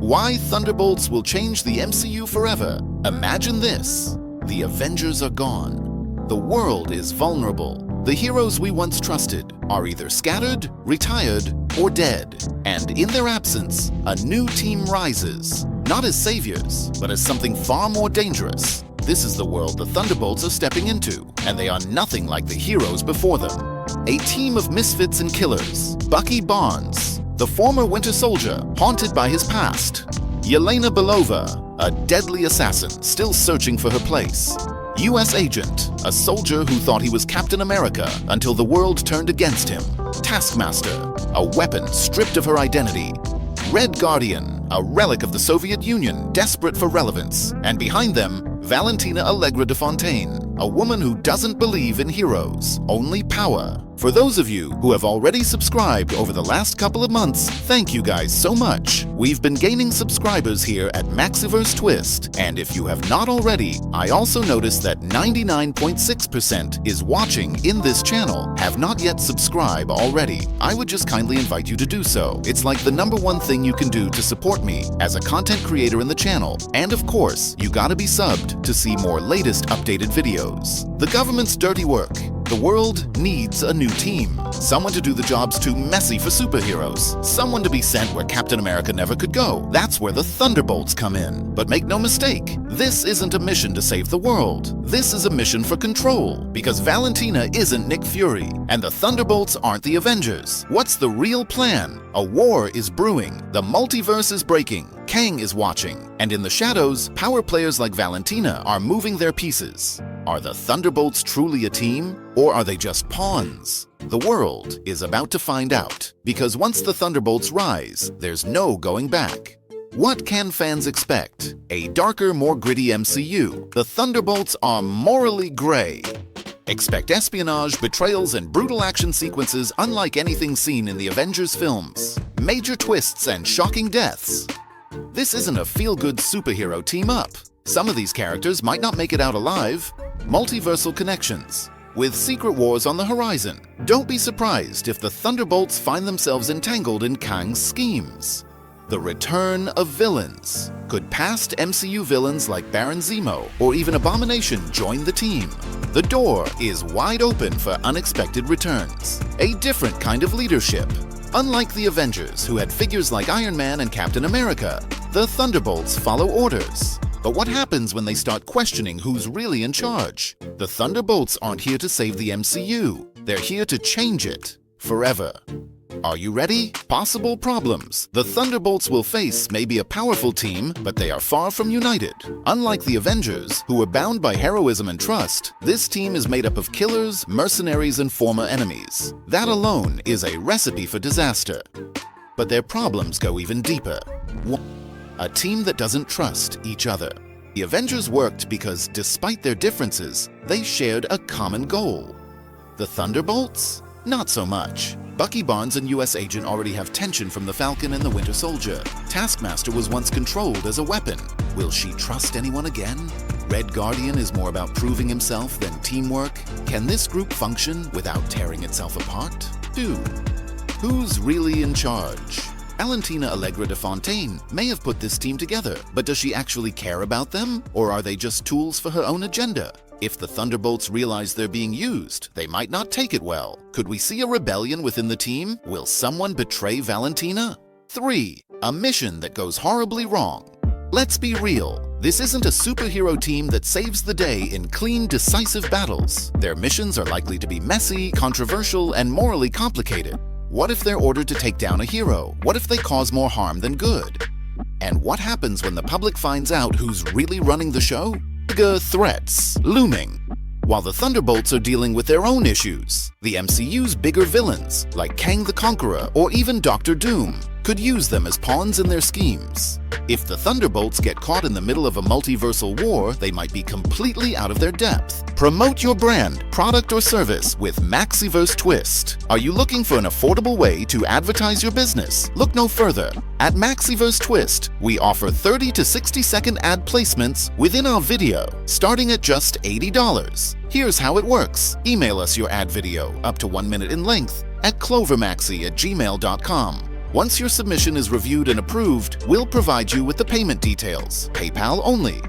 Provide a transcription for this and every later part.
Why Thunderbolts will change the MCU forever. Imagine this. The Avengers are gone. The world is vulnerable. The heroes we once trusted are either scattered, retired, or dead. And in their absence, a new team rises. Not as saviors, but as something far more dangerous. This is the world the Thunderbolts are stepping into, and they are nothing like the heroes before them. A team of misfits and killers. Bucky Barnes, the former Winter Soldier, haunted by his past. Yelena Belova, a deadly assassin still searching for her place. US Agent, a soldier who thought he was Captain America until the world turned against him. Taskmaster, a weapon stripped of her identity. Red Guardian, a relic of the Soviet Union desperate for relevance. And behind them, Valentina Allegra de Fontaine, a woman who doesn't believe in heroes, only power. For those of you who have already subscribed over the last couple of months, thank you guys so much. We've been gaining subscribers here at Maxiverse Twist, and if you have not already, I also noticed that 99.6% is watching in this channel have not yet subscribed already. I would just kindly invite you to do so. It's like the #1 thing you can do to support me as a content creator in the channel. And of course, you gotta be subbed to see more latest updated videos. The government's dirty work. The world needs a new team. Someone to do the jobs too messy for superheroes. Someone to be sent where Captain America never could go. That's where the Thunderbolts come in. But make no mistake, this isn't a mission to save the world. This is a mission for control. Because Valentina isn't Nick Fury, and the Thunderbolts aren't the Avengers. What's the real plan? A war is brewing. The multiverse is breaking. Kang is watching. And in the shadows, power players like Valentina are moving their pieces. Are the Thunderbolts truly a team, or are they just pawns? The world is about to find out, because once the Thunderbolts rise, there's no going back. What can fans expect? A darker, more gritty MCU. The Thunderbolts are morally gray. Expect espionage, betrayals, and brutal action sequences unlike anything seen in the Avengers films. Major twists and shocking deaths. This isn't a feel-good superhero team-up. Some of these characters might not make it out alive. Multiversal connections. With secret wars on the horizon. Don't be surprised if the Thunderbolts find themselves entangled in Kang's schemes. The return of villains. Could past MCU villains like Baron Zemo or even Abomination join the team? The door is wide open for unexpected returns. A different kind of leadership. Unlike the Avengers, who had figures like Iron Man and Captain America, the Thunderbolts follow orders. But what happens when they start questioning who's really in charge? The Thunderbolts aren't here to save the MCU. They're here to change it forever. Are you ready? Possible problems. The Thunderbolts will face may be a powerful team, but they are far from united. Unlike the Avengers, who were bound by heroism and trust, this team is made up of killers, mercenaries, and former enemies. That alone is a recipe for disaster. But their problems go even deeper. A team that doesn't trust each other. The Avengers worked because, despite their differences, they shared a common goal. The Thunderbolts? Not so much. Bucky Barnes and US Agent already have tension from the Falcon and the Winter Soldier. Taskmaster was once controlled as a weapon. Will she trust anyone again? Red Guardian is more about proving himself than teamwork. Can this group function without tearing itself apart? 2. Who's really in charge? Valentina Allegra de Fontaine may have put this team together, but does she actually care about them? Or are they just tools for her own agenda? If the Thunderbolts realize they're being used, they might not take it well. Could we see a rebellion within the team? Will someone betray Valentina? 3. A mission that goes horribly wrong. Let's be real. This isn't a superhero team that saves the day in clean, decisive battles. Their missions are likely to be messy, controversial, and morally complicated. What if they're ordered to take down a hero? What if they cause more harm than good? And what happens when the public finds out who's really running the show? Bigger threats looming. While the Thunderbolts are dealing with their own issues, the MCU's bigger villains, like Kang the Conqueror or even Doctor Doom, could use them as pawns in their schemes. If the Thunderbolts get caught in the middle of a multiversal war, they might be completely out of their depth. Promote your brand, product, or service with Maxiverse Twist. Are you looking for an affordable way to advertise your business? Look no further. At Maxiverse Twist, we offer 30 to 60-second ad placements within our video, starting at just $80. Here's how it works. Email us your ad video, up to 1 minute in length, at clovermaxi@gmail.com. Once your submission is reviewed and approved, we'll provide you with the payment details, PayPal only.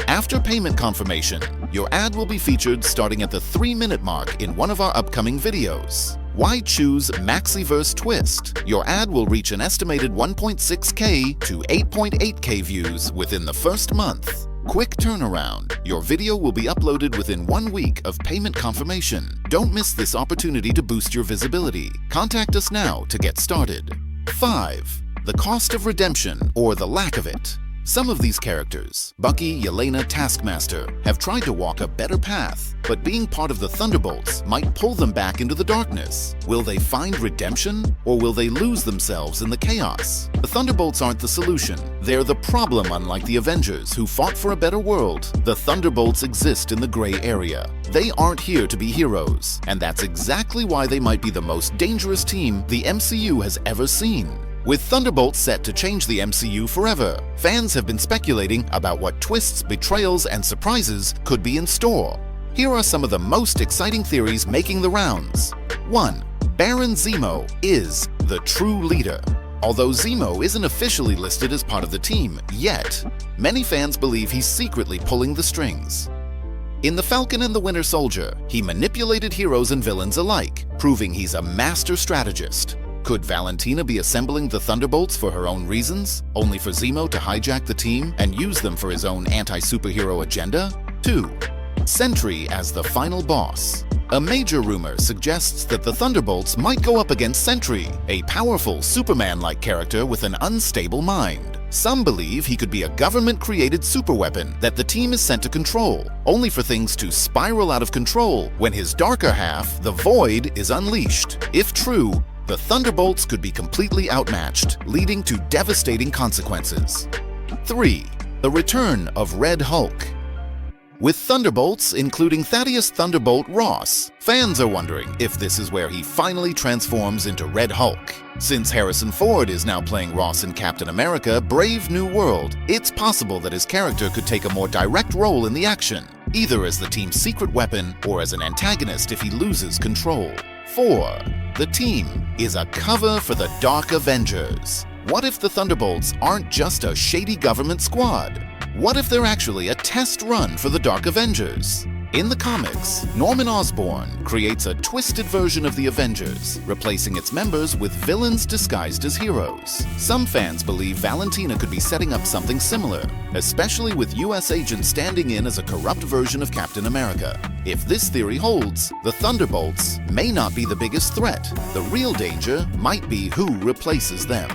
After payment confirmation, your ad will be featured starting at the 3-minute mark in one of our upcoming videos. Why choose Maxiverse Twist? Your ad will reach an estimated 1.6K to 8.8K views within the first month. Quick turnaround. Your video will be uploaded within 1 week of payment confirmation. Don't miss this opportunity to boost your visibility. Contact us now to get started. 5. The cost of redemption, or the lack of it. Some of these characters, Bucky, Yelena, Taskmaster, have tried to walk a better path, but being part of the Thunderbolts might pull them back into the darkness. Will they find redemption, or will they lose themselves in the chaos? The Thunderbolts aren't the solution. They're the problem, unlike the Avengers, who fought for a better world. The Thunderbolts exist in the gray area. They aren't here to be heroes, and that's exactly why they might be the most dangerous team the MCU has ever seen. With Thunderbolts set to change the MCU forever, fans have been speculating about what twists, betrayals, and surprises could be in store. Here are some of the most exciting theories making the rounds. 1. Baron Zemo is the true leader. Although Zemo isn't officially listed as part of the team yet, many fans believe he's secretly pulling the strings. In The Falcon and the Winter Soldier, he manipulated heroes and villains alike, proving he's a master strategist. Could Valentina be assembling the Thunderbolts for her own reasons, only for Zemo to hijack the team and use them for his own anti-superhero agenda? 2. Sentry as the final boss. A major rumor suggests that the Thunderbolts might go up against Sentry, a powerful Superman-like character with an unstable mind. Some believe he could be a government-created superweapon that the team is sent to control, only for things to spiral out of control when his darker half, the Void, is unleashed. If true, the Thunderbolts could be completely outmatched, leading to devastating consequences. 3. The return of Red Hulk. With Thunderbolts, including Thaddeus Thunderbolt Ross, fans are wondering if this is where he finally transforms into Red Hulk. Since Harrison Ford is now playing Ross in Captain America: Brave New World, it's possible that his character could take a more direct role in the action, either as the team's secret weapon or as an antagonist if he loses control. 4. The team is a cover for the Dark Avengers. What if the Thunderbolts aren't just a shady government squad? What if they're actually a test run for the Dark Avengers? In the comics, Norman Osborn creates a twisted version of the Avengers, replacing its members with villains disguised as heroes. Some fans believe Valentina could be setting up something similar, especially with US agents standing in as a corrupt version of Captain America. If this theory holds, the Thunderbolts may not be the biggest threat. The real danger might be who replaces them.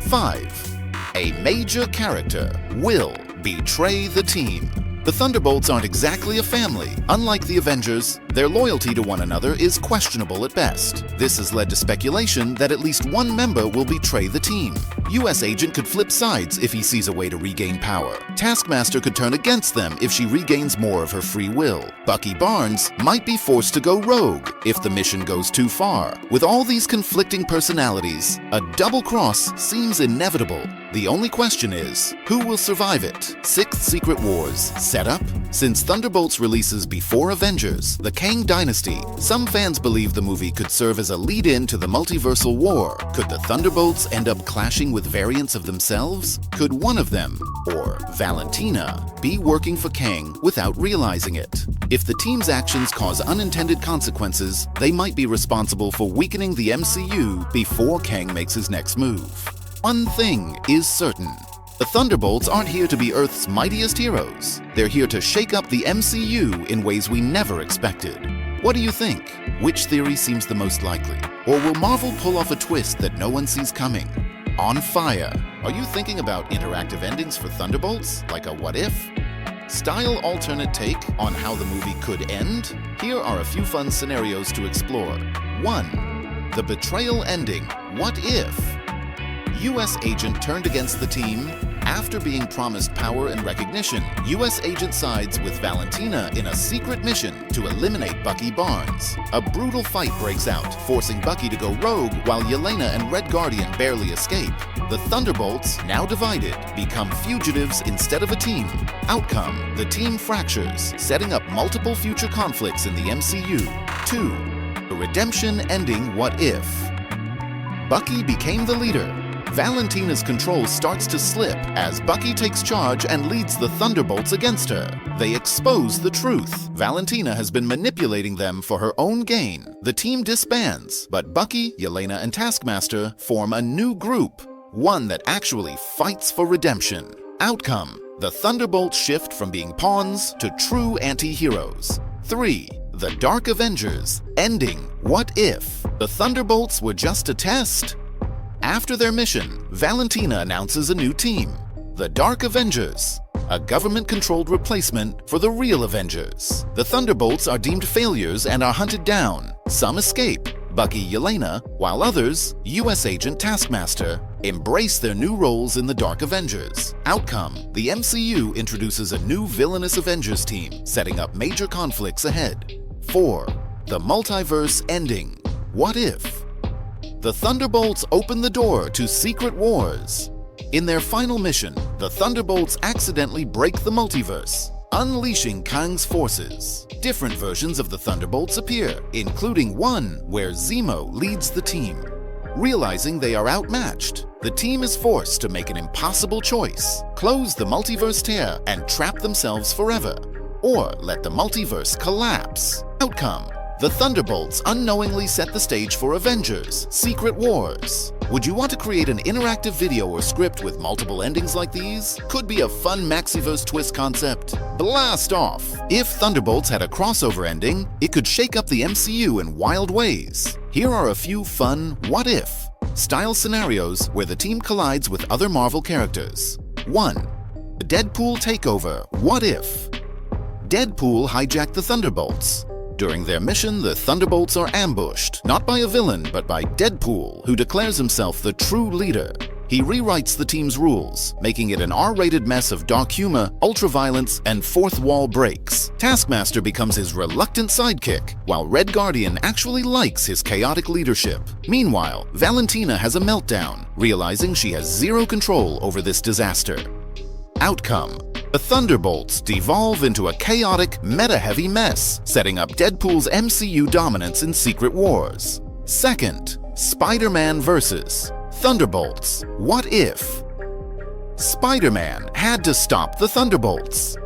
5. A major character will betray the team. The Thunderbolts aren't exactly a family. Unlike the Avengers, their loyalty to one another is questionable at best. This has led to speculation that at least one member will betray the team. US Agent could flip sides if he sees a way to regain power. Taskmaster could turn against them if she regains more of her free will. Bucky Barnes might be forced to go rogue if the mission goes too far. With all these conflicting personalities, a double cross seems inevitable. The only question is, who will survive it? Sixth Secret Wars set up? Since Thunderbolts releases before Avengers, the Kang Dynasty, some fans believe the movie could serve as a lead-in to the multiversal war. Could the Thunderbolts end up clashing with variants of themselves? Could one of them, or Valentina, be working for Kang without realizing it? If the team's actions cause unintended consequences, they might be responsible for weakening the MCU before Kang makes his next move. One thing is certain. The Thunderbolts aren't here to be Earth's mightiest heroes. They're here to shake up the MCU in ways we never expected. What do you think? Which theory seems the most likely? Or will Marvel pull off a twist that no one sees coming? On fire. Are you thinking about interactive endings for Thunderbolts, like a what if? Style alternate take on how the movie could end? Here are a few fun scenarios to explore. 1. The betrayal ending. What if? US Agent turned against the team. After being promised power and recognition, US Agent sides with Valentina in a secret mission to eliminate Bucky Barnes. A brutal fight breaks out, forcing Bucky to go rogue while Yelena and Red Guardian barely escape. The Thunderbolts, now divided, become fugitives instead of a team. Outcome: the team fractures, setting up multiple future conflicts in the MCU. 2. The redemption ending what if? Bucky became the leader. Valentina's control starts to slip as Bucky takes charge and leads the Thunderbolts against her. They expose the truth. Valentina has been manipulating them for her own gain. The team disbands, but Bucky, Yelena, and Taskmaster form a new group, one that actually fights for redemption. Outcome: the Thunderbolts shift from being pawns to true anti-heroes. 3. The Dark Avengers. Ending: what if the Thunderbolts were just a test? After their mission, Valentina announces a new team, the Dark Avengers, a government-controlled replacement for the real Avengers. The Thunderbolts are deemed failures and are hunted down. Some escape, Bucky, Yelena, while others, US Agent Taskmaster, embrace their new roles in the Dark Avengers. Outcome: the MCU introduces a new villainous Avengers team, setting up major conflicts ahead. 4. The Multiverse. Ending: what if the Thunderbolts open the door to secret wars? In their final mission, the Thunderbolts accidentally break the multiverse, unleashing Kang's forces. Different versions of the Thunderbolts appear, including one where Zemo leads the team. Realizing they are outmatched, the team is forced to make an impossible choice: close the multiverse tear and trap themselves forever, or let the multiverse collapse. Outcome: the Thunderbolts unknowingly set the stage for Avengers: Secret Wars. Would you want to create an interactive video or script with multiple endings like these? Could be a fun Maxiverse twist concept. Blast off! If Thunderbolts had a crossover ending, it could shake up the MCU in wild ways. Here are a few fun what-if style scenarios where the team collides with other Marvel characters. 1. The Deadpool takeover. What if Deadpool hijacked the Thunderbolts? During their mission, the Thunderbolts are ambushed, not by a villain, but by Deadpool, who declares himself the true leader. He rewrites the team's rules, making it an R-rated mess of dark humor, ultraviolence, and fourth wall breaks. Taskmaster becomes his reluctant sidekick, while Red Guardian actually likes his chaotic leadership. Meanwhile, Valentina has a meltdown, realizing she has zero control over this disaster. Outcome: the Thunderbolts devolve into a chaotic, meta-heavy mess, setting up Deadpool's MCU dominance in Secret Wars. 2nd, Spider-Man vs. Thunderbolts. What if Spider-Man had to stop the Thunderbolts?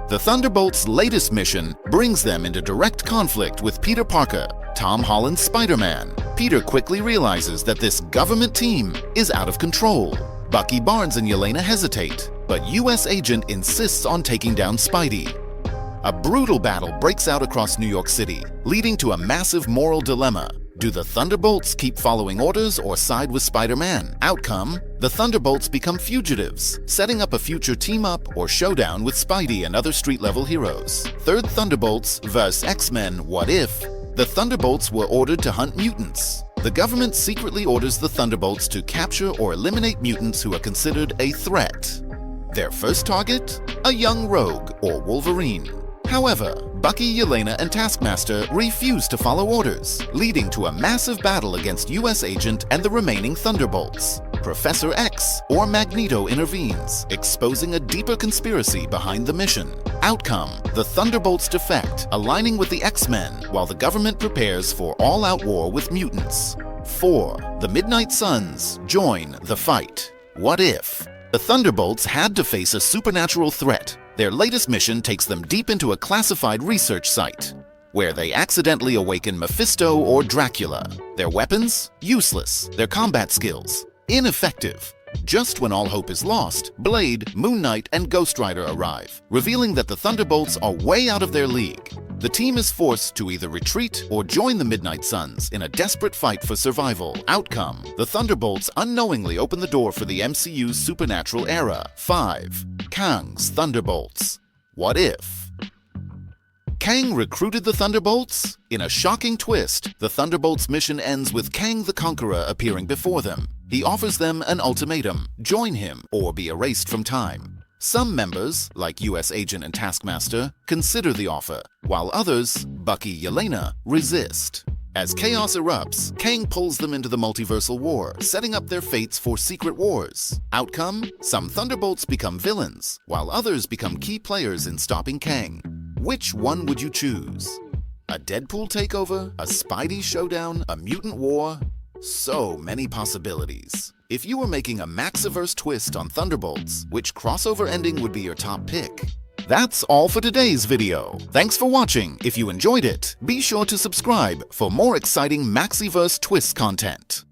The Thunderbolts' latest mission brings them into direct conflict with Peter Parker, Tom Holland's Spider-Man. Peter quickly realizes that this government team is out of control. Bucky, Barnes, and Yelena hesitate, but US Agent insists on taking down Spidey. A brutal battle breaks out across New York City, leading to a massive moral dilemma. Do the Thunderbolts keep following orders or side with Spider-Man? Outcome: the Thunderbolts become fugitives, setting up a future team-up or showdown with Spidey and other street-level heroes. 3rd, Thunderbolts vs. X-Men. What if the Thunderbolts were ordered to hunt mutants? The government secretly orders the Thunderbolts to capture or eliminate mutants who are considered a threat. Their first target? A young rogue or Wolverine. However, Bucky, Yelena, and Taskmaster refuse to follow orders, leading to a massive battle against US Agent and the remaining Thunderbolts. Professor X or Magneto intervenes, exposing a deeper conspiracy behind the mission. Outcome: the Thunderbolts defect, aligning with the X-Men, while the government prepares for all-out war with mutants. 4. The Midnight Suns join the fight. What if the Thunderbolts had to face a supernatural threat? Their latest mission takes them deep into a classified research site, where they accidentally awaken Mephisto or Dracula. Their weapons? Useless. Their combat skills? Ineffective. Just when all hope is lost, Blade, Moon Knight, and Ghost Rider arrive, revealing that the Thunderbolts are way out of their league. The team is forced to either retreat or join the Midnight Suns in a desperate fight for survival. Outcome: the Thunderbolts unknowingly open the door for the MCU's supernatural era. 5. Kang's Thunderbolts. What if Kang recruited the Thunderbolts? In a shocking twist, the Thunderbolts' mission ends with Kang the Conqueror appearing before them. He offers them an ultimatum: join him or be erased from time. Some members, like US Agent and Taskmaster, consider the offer, while others, Bucky, Yelena, resist. As chaos erupts, Kang pulls them into the multiversal war, setting up their fates for Secret Wars. Outcome: some Thunderbolts become villains, while others become key players in stopping Kang. Which one would you choose? A Deadpool takeover? A Spidey showdown? A mutant war? So many possibilities. If you were making a Maxiverse twist on Thunderbolts, which crossover ending would be your top pick? That's all for today's video. Thanks for watching. If you enjoyed it, be sure to subscribe for more exciting Maxiverse twist content.